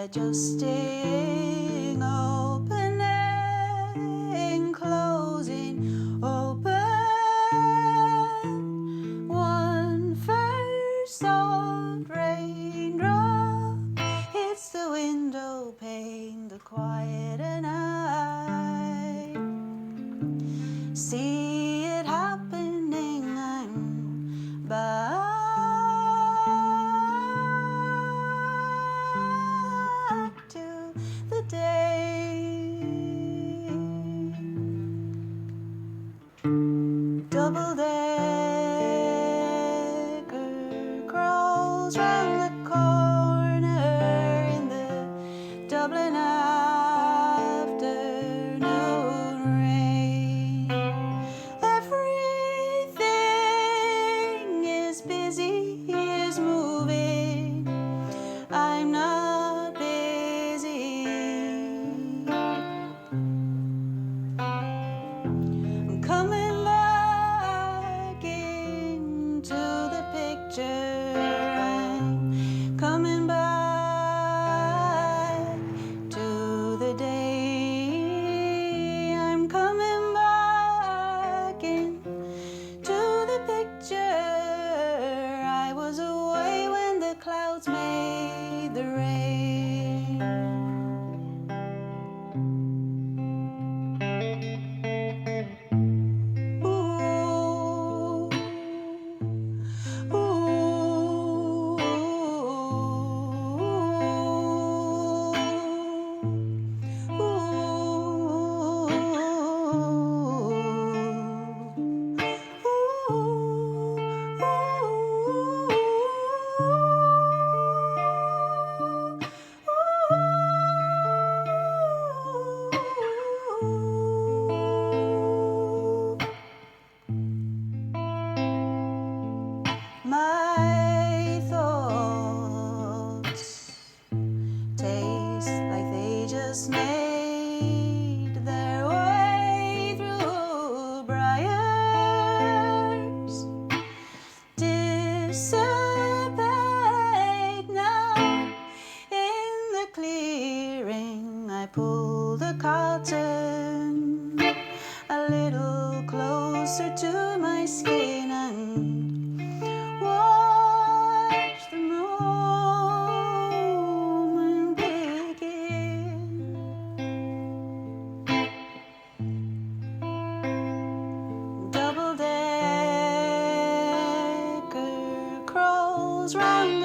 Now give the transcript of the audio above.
adjusting, opening, closing, open. One first soft raindrop hits the window pane, the quiet night. See it happening, I'm back to the day. Double-decker crawls round the corner in the Dublin afternoon rain. Everything is busy, is moving. I'm not busy. I'm coming back into the picture. I'm coming back to the day. I'm coming back into the picture. I was away when the clouds made the rain. Ooh, ooh, my thoughts taste like they just made their way through briars. Dissipate now in the clearing. I pull the curtain a little closer to my skin and watch the moment begin. Double-decker crawls round